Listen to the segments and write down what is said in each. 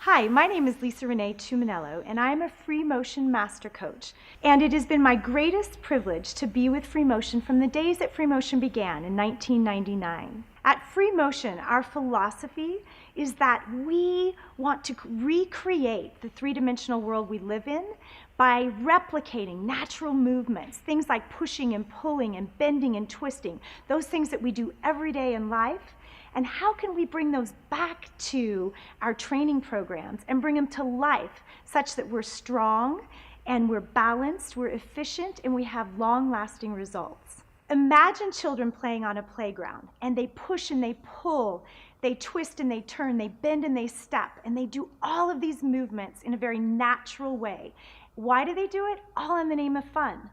Hi, my name is Lisa Renee Tuminello, and I'm a Freemotion Master Coach. And it has been my greatest privilege to be with Freemotion from the days that Freemotion began in 1999. At Freemotion, our philosophy is that we want to recreate the three-dimensional world we live in by replicating natural movements, things like pushing and pulling and bending and twisting, those things that we do every day in life. And how can we bring those back to our training programs and bring them to life such that we're strong and we're balanced, we're efficient, and we have long-lasting results? Imagine children playing on a playground, and they push and they pull, they twist and they turn, they bend and they step, and they do all of these movements in a very natural way. Why do they do it? All in the name of fun.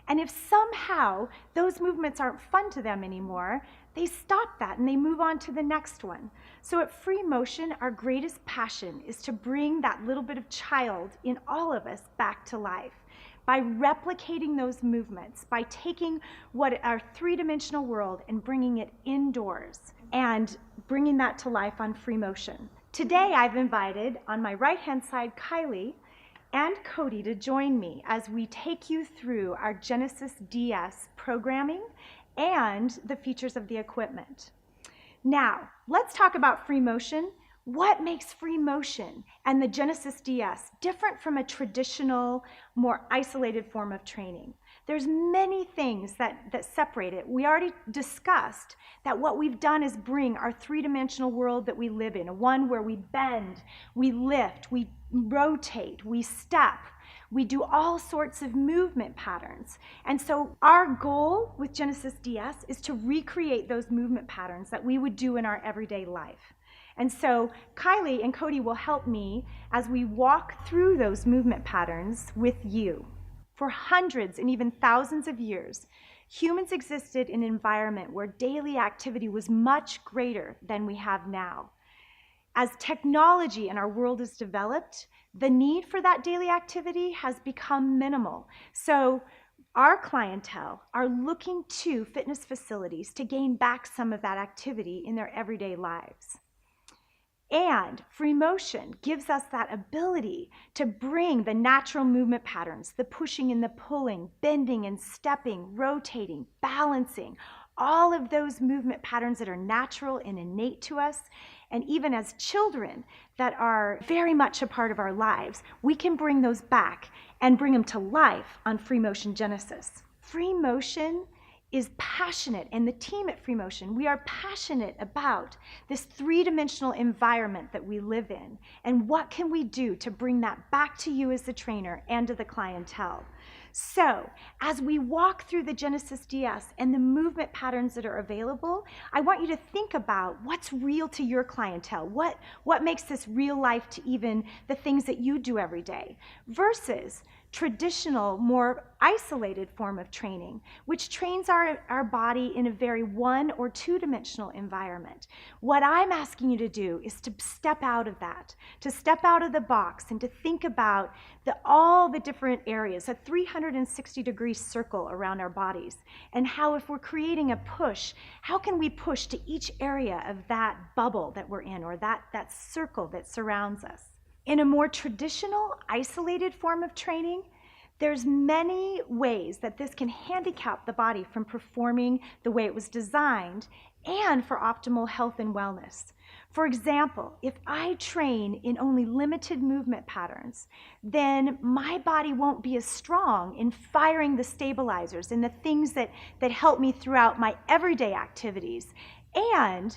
And if somehow those movements aren't fun to them anymore, they stop that and they move on to the next one. So at Freemotion, our greatest passion is to bring that little bit of child in all of us back to life by replicating those movements, by taking what our three-dimensional world and bringing it indoors and bringing that to life on Freemotion. Today, I've invited on my right-hand side, Kylie and Cody to join me as we take you through our Genesis DS programming and the features of the equipment. Now, let's talk about Freemotion. What makes Freemotion and the Genesis DS different from a traditional, more isolated form of training? There's many things that separate it. We already discussed that what we've done is bring our three-dimensional world that we live in, one where we bend, we lift, we rotate, we step, we do all sorts of movement patterns. And so our goal with Genesis DS is to recreate those movement patterns that we would do in our everyday life. And so Kylie and Cody will help me as we walk through those movement patterns with you. For hundreds and even thousands of years, humans existed in an environment where daily activity was much greater than we have now. As technology in our world has developed, the need for that daily activity has become minimal. So our clientele are looking to fitness facilities to gain back some of that activity in their everyday lives. And Freemotion gives us that ability to bring the natural movement patterns, the pushing and the pulling, bending and stepping, rotating, balancing, all of those movement patterns that are natural and innate to us, and even as children that are very much a part of our lives, we can bring those back and bring them to life on Freemotion Genesis. Freemotion is passionate, and the team at Freemotion, we are passionate about this three-dimensional environment that we live in, and what can we do to bring that back to you as the trainer and to the clientele. So, as we walk through the Genesis DS and the movement patterns that are available, I want you to think about what's real to your clientele, what makes this real life to even the things that you do every day, versus traditional, more isolated form of training, which trains our body in a very one- or two-dimensional environment. What I'm asking you to do is to step out of that, to step out of the box and to think about all the different areas, a 360-degree circle around our bodies, and how if we're creating a push, how can we push to each area of that bubble that we're in, or that circle that surrounds us. In a more traditional, isolated form of training, there's many ways that this can handicap the body from performing the way it was designed and for optimal health and wellness. For example, if I train in only limited movement patterns, then my body won't be as strong in firing the stabilizers and the things that help me throughout my everyday activities. And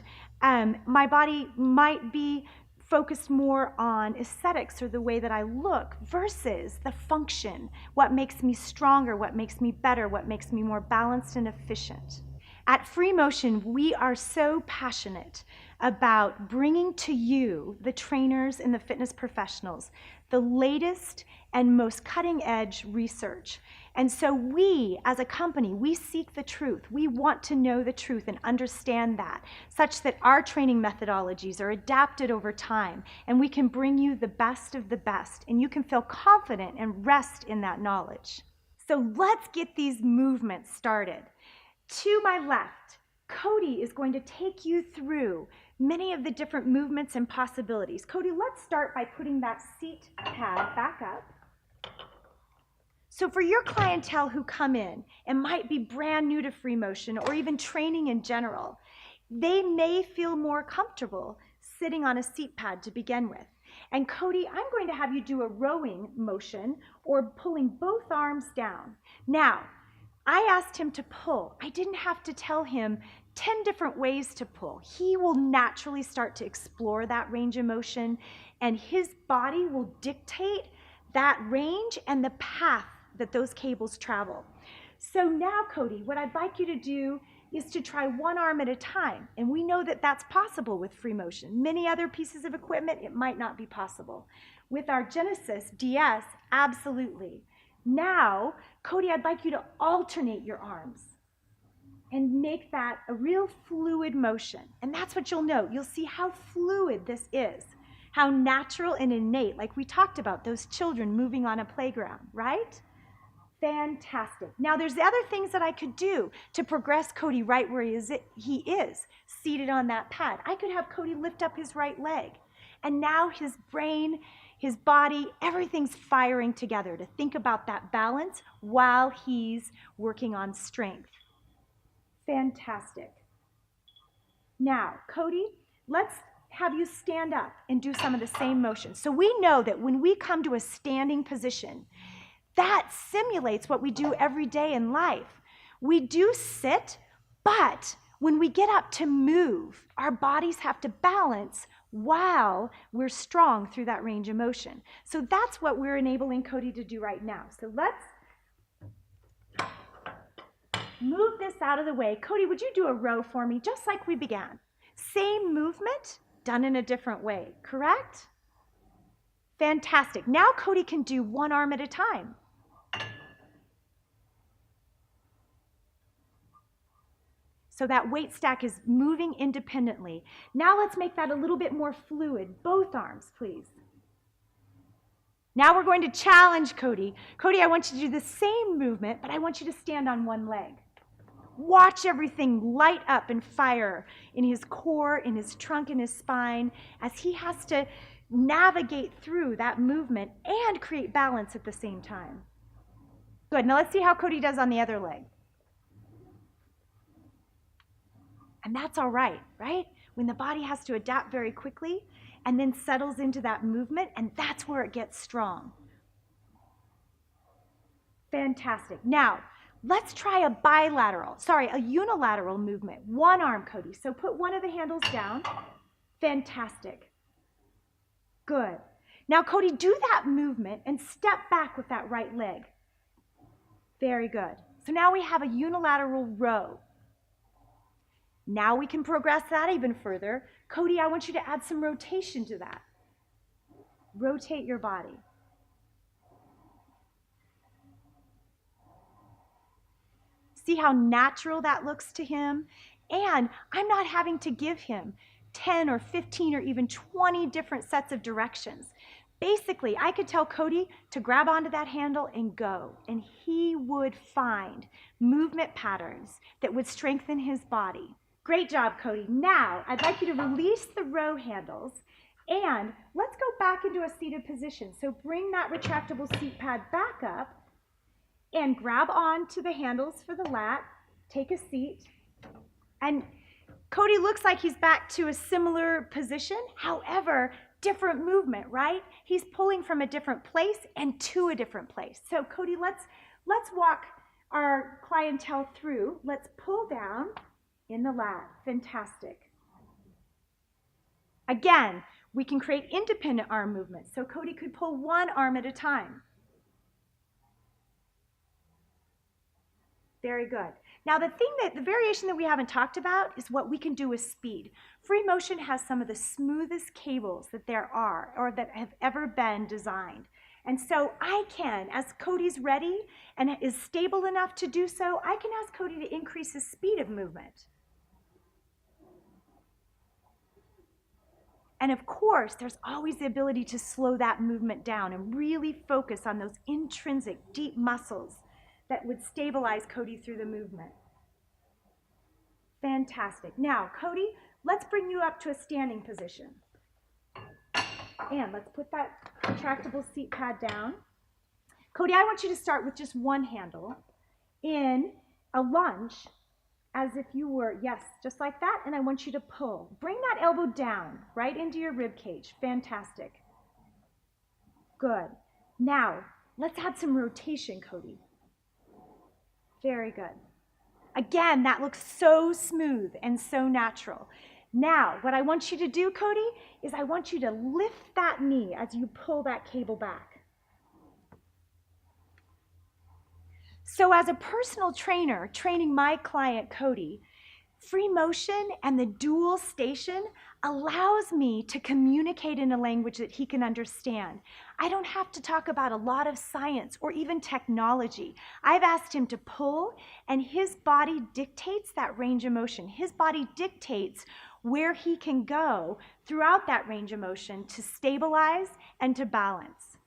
my body might be focused more on aesthetics or the way that I look versus the function, what makes me stronger, what makes me better, what makes me more balanced and efficient. At Freemotion, we are so passionate about bringing to you, the trainers and the fitness professionals, the latest and most cutting-edge research. And so we, as a company, we seek the truth. We want to know the truth and understand that, such that our training methodologies are adapted over time, and we can bring you the best of the best, and you can feel confident and rest in that knowledge. So let's get these movements started. To my left, Cody is going to take you through many of the different movements and possibilities. Cody, let's start by putting that seat pad back up. So for your clientele who come in and might be brand new to Freemotion or even training in general, they may feel more comfortable sitting on a seat pad to begin with. And Cody, I'm going to have you do a rowing motion or pulling both arms down. Now, I asked him to pull. I didn't have to tell him 10 different ways to pull. He will naturally start to explore that range of motion, and his body will dictate that range and the path that those cables travel. So now, Cody, what I'd like you to do is to try one arm at a time. And we know that that's possible with Freemotion. Many other pieces of equipment, it might not be possible. With our Genesis DS, absolutely. Now, Cody, I'd like you to alternate your arms and make that a real fluid motion. And that's what you'll know. You'll see how fluid this is, how natural and innate, like we talked about, those children moving on a playground, right? Fantastic. Now there's other things that I could do to progress Cody right where he is, seated on that pad. I could have Cody lift up his right leg. And now his brain, his body, everything's firing together to think about that balance while he's working on strength. Fantastic. Now, Cody, let's have you stand up and do some of the same motions. So we know that when we come to a standing position, that simulates what we do every day in life. We do sit, but when we get up to move, our bodies have to balance while we're strong through that range of motion. So that's what we're enabling Cody to do right now. So let's move this out of the way. Cody, would you do a row for me, just like we began? Same movement, done in a different way, correct? Fantastic. Now Cody can do one arm at a time. So that weight stack is moving independently. Now let's make that a little bit more fluid. Both arms, please. Now we're going to challenge Cody. Cody, I want you to do the same movement, but I want you to stand on one leg. Watch everything light up and fire in his core, in his trunk, in his spine, as he has to navigate through that movement and create balance at the same time. Good. Now let's see how Cody does on the other leg. And that's all right, right? When the body has to adapt very quickly and then settles into that movement, and that's where it gets strong. Fantastic. Now, let's try a unilateral movement. One arm, Cody. So put one of the handles down. Fantastic. Good. Now, Cody, do that movement and step back with that right leg. Very good. So now we have a unilateral row. Now we can progress that even further. Cody, I want you to add some rotation to that. Rotate your body. See how natural that looks to him? And I'm not having to give him 10 or 15 or even 20 different sets of directions. Basically, I could tell Cody to grab onto that handle and go, and he would find movement patterns that would strengthen his body. Great job, Cody. Now, I'd like you to release the row handles, and let's go back into a seated position. So bring that retractable seat pad back up and grab on to the handles for the lat. Take a seat. And Cody looks like he's back to a similar position. However, different movement, right? He's pulling from a different place and to a different place. So Cody, let's walk our clientele through. Let's pull down in the lat. Fantastic. Again, we can create independent arm movements. So Cody could pull one arm at a time. Very good. Now the variation that we haven't talked about is what we can do with speed. Freemotion has some of the smoothest cables that there are or that have ever been designed. And so I can, as Cody's ready and is stable enough to do so, I can ask Cody to increase his speed of movement. And of course, there's always the ability to slow that movement down and really focus on those intrinsic deep muscles that would stabilize Cody through the movement. Fantastic. Now, Cody, Let's bring you up to a standing position. And let's put that retractable seat pad down. Cody, I want you to start with just one handle in a lunge, as if you were, yes, just like that, and I want you to pull. Bring that elbow down, right into your rib cage. Fantastic. Good. Now, let's add some rotation, Cody. Very good. Again, that looks so smooth and so natural. Now, what I want you to do, Cody, is I want you to lift that knee as you pull that cable back. So as a personal trainer training my client, Cody, Freemotion and the dual station allows me to communicate in a language that he can understand. I don't have to talk about a lot of science or even technology. I've asked him to pull, and his body dictates that range of motion. His body dictates where he can go throughout that range of motion to stabilize and to balance.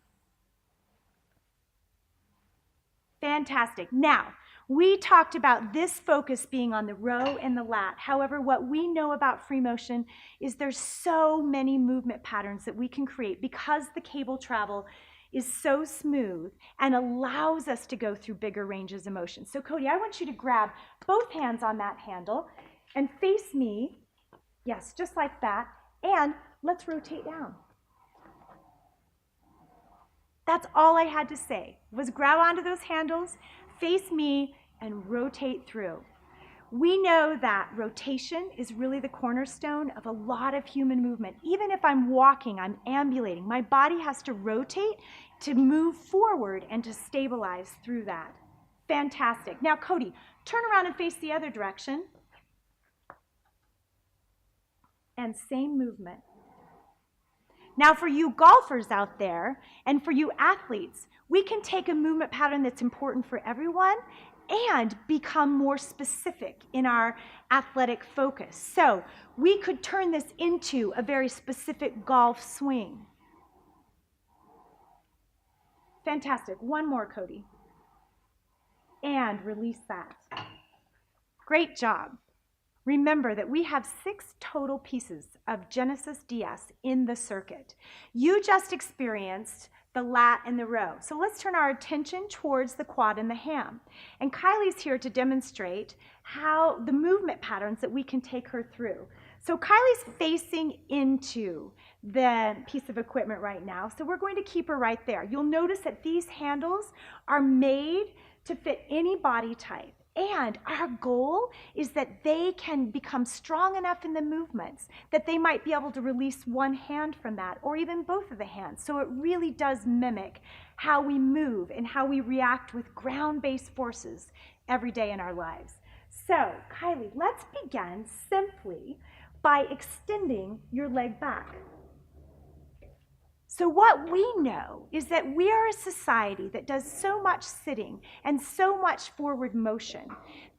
Fantastic. Now, we talked about this focus being on the row and the lat. However, what we know about Freemotion is there's so many movement patterns that we can create because the cable travel is so smooth and allows us to go through bigger ranges of motion. So Cody, I want you to grab both hands on that handle and face me. Yes, just like that. And let's rotate down. That's all I had to say, was grab onto those handles, face me, and rotate through. We know that rotation is really the cornerstone of a lot of human movement. Even if I'm walking, I'm ambulating, my body has to rotate to move forward and to stabilize through that. Fantastic. Now, Cody, turn around and face the other direction. And same movement. Now for you golfers out there and for you athletes, we can take a movement pattern that's important for everyone and become more specific in our athletic focus. So we could turn this into a very specific golf swing. Fantastic. One more, Cody. And release that. Great job. Remember that we have 6 total pieces of Genesis DS in the circuit. You just experienced the lat and the row. So let's turn our attention towards the quad and the ham. And Kylie's here to demonstrate how the movement patterns that we can take her through. So Kylie's facing into the piece of equipment right now. So we're going to keep her right there. You'll notice that these handles are made to fit any body type. And our goal is that they can become strong enough in the movements that they might be able to release one hand from that or even both of the hands. So it really does mimic how we move and how we react with ground-based forces every day in our lives. So, Kylie, let's begin simply by extending your leg back. So what we know is that we are a society that does so much sitting and so much forward motion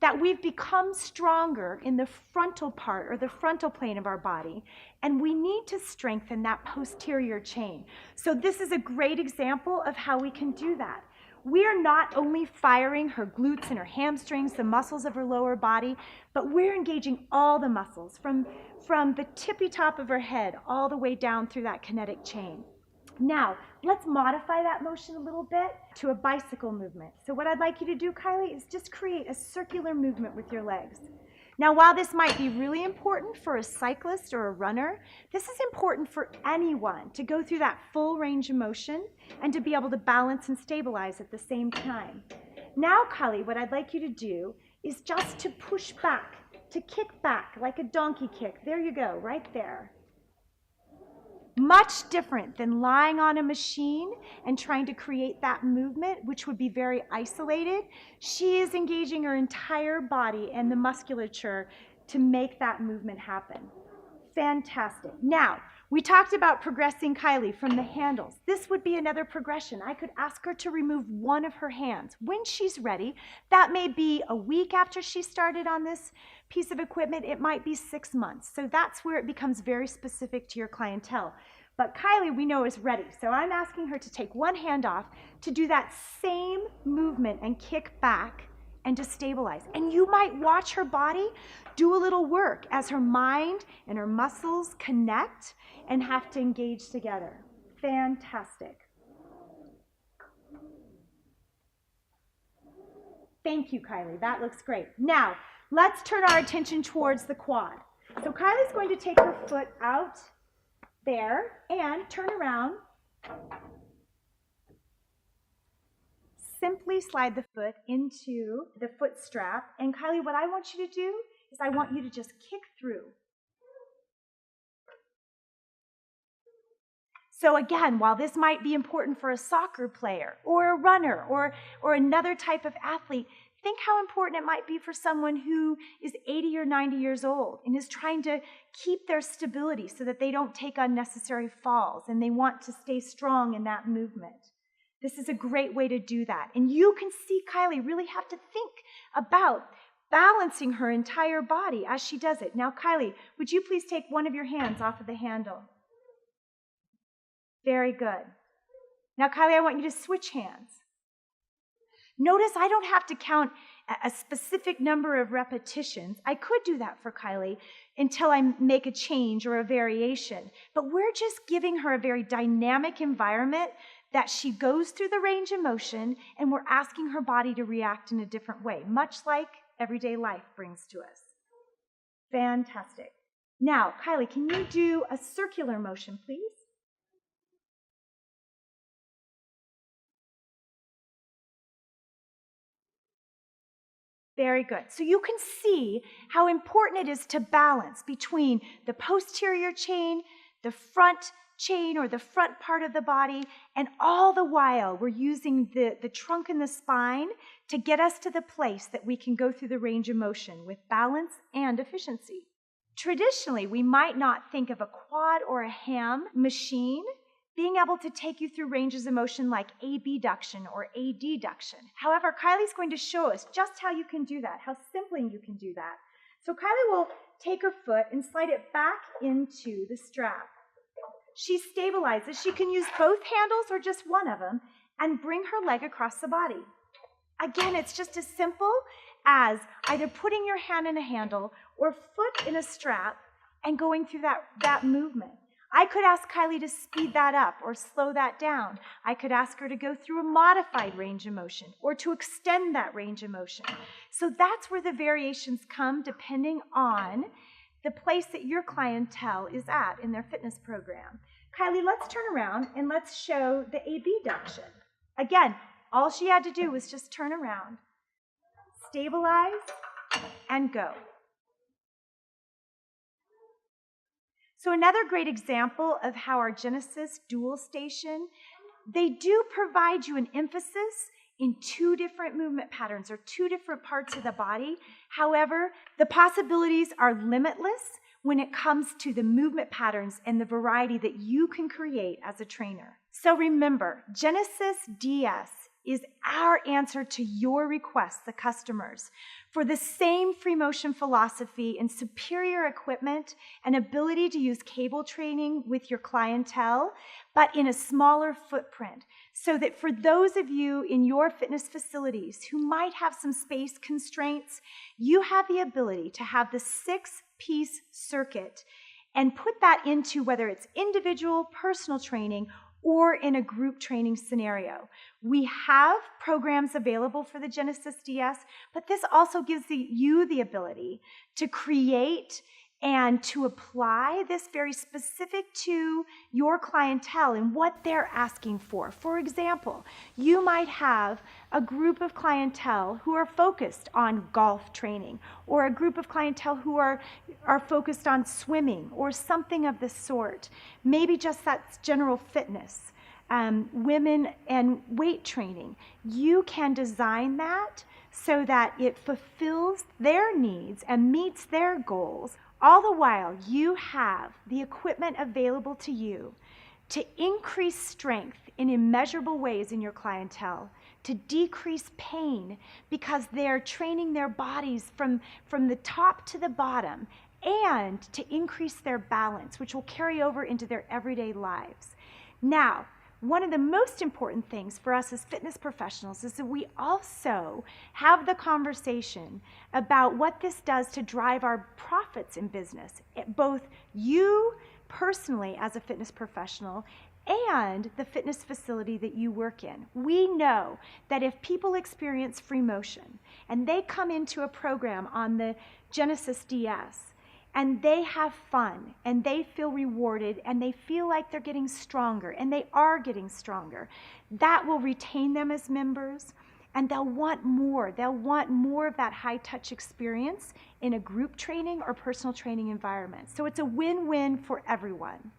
that we've become stronger in the frontal part or the frontal plane of our body, and we need to strengthen that posterior chain. So this is a great example of how we can do that. We are not only firing her glutes and her hamstrings, the muscles of her lower body, but we're engaging all the muscles from the tippy top of her head all the way down through that kinetic chain. Now, let's modify that motion a little bit to a bicycle movement. So what I'd like you to do, Kylie, is just create a circular movement with your legs. Now, while this might be really important for a cyclist or a runner, this is important for anyone to go through that full range of motion and to be able to balance and stabilize at the same time. Now, Kylie, what I'd like you to do is just to push back, to kick back like a donkey kick. There you go, right there. Much different than lying on a machine and trying to create that movement, which would be very isolated. She is engaging her entire body and the musculature to make that movement happen. Fantastic. Now, we talked about progressing Kylie from the handles. This would be another progression. I could ask her to remove one of her hands when she's ready. That may be a week after she started on this piece of equipment. It might be 6 months. So that's where it becomes very specific to your clientele. But Kylie, we know, is ready. So I'm asking her to take one hand off to do that same movement and kick back and to stabilize. And you might watch her body do a little work as her mind and her muscles connect and have to engage together. Fantastic. Thank you, Kylie. That looks great. Now, let's turn our attention towards the quad. So Kylie's going to take her foot out there and turn around. Simply slide the foot into the foot strap. And Kylie, what I want you to do is I want you to just kick through. So again, while this might be important for a soccer player or a runner or another type of athlete, think how important it might be for someone who is 80 or 90 years old and is trying to keep their stability so that they don't take unnecessary falls and they want to stay strong in that movement. This is a great way to do that. And you can see Kylie really have to think about balancing her entire body as she does it. Now, Kylie, would you please take one of your hands off of the handle? Very good. Now, Kylie, I want you to switch hands. Notice I don't have to count a specific number of repetitions. I could do that for Kylie until I make a change or a variation. But we're just giving her a very dynamic environment that she goes through the range of motion, and we're asking her body to react in a different way, much like everyday life brings to us. Fantastic. Now, Kylie, can you do a circular motion, please? Very good. So you can see how important it is to balance between the posterior chain, the front chain or the front part of the body, and all the while we're using the trunk and the spine to get us to the place that we can go through the range of motion with balance and efficiency. Traditionally, we might not think of a quad or a ham machine being able to take you through ranges of motion like abduction or adduction. However, Kylie's going to show us just how you can do that, how simply you can do that. So Kylie will take her foot and slide it back into the strap. She stabilizes. She can use both handles or just one of them and bring her leg across the body. Again, it's just as simple as either putting your hand in a handle or foot in a strap and going through that movement. I could ask Kylie to speed that up or slow that down. I could ask her to go through a modified range of motion or to extend that range of motion. So that's where the variations come depending on the place that your clientele is at in their fitness program. Kylie, let's turn around and let's show the abduction. Again, all she had to do was just turn around, stabilize, and go. So another great example of how our Genesis dual station, they do provide you an emphasis in two different movement patterns or two different parts of the body. However, the possibilities are limitless when it comes to the movement patterns and the variety that you can create as a trainer. So remember, Genesis DS is our answer to your requests, the customers, for the same Freemotion philosophy and superior equipment and ability to use cable training with your clientele, but in a smaller footprint, so that for those of you in your fitness facilities who might have some space constraints, you have the ability to have the 6-piece circuit and put that into whether it's individual, personal training, or in a group training scenario. We have programs available for the Genesis DS, but this also gives you the ability to create and to apply this very specific to your clientele and what they're asking for. For example, you might have a group of clientele who are focused on golf training, or a group of clientele who are focused on swimming or something of the sort. Maybe just that's general fitness, women and weight training. You can design that so that it fulfills their needs and meets their goals. All the while, you have the equipment available to you to increase strength in immeasurable ways in your clientele, to decrease pain because they're training their bodies from the top to the bottom, and to increase their balance, which will carry over into their everyday lives. Now, one of the most important things for us as fitness professionals is that we also have the conversation about what this does to drive our profits in business, both you personally as a fitness professional and the fitness facility that you work in. We know that if people experience Freemotion and they come into a program on the Genesis DS and they have fun and they feel rewarded and they feel like they're getting stronger, and they are getting stronger, that will retain them as members, and they'll want more. They'll want more of that high-touch experience in a group training or personal training environment. So it's a win-win for everyone.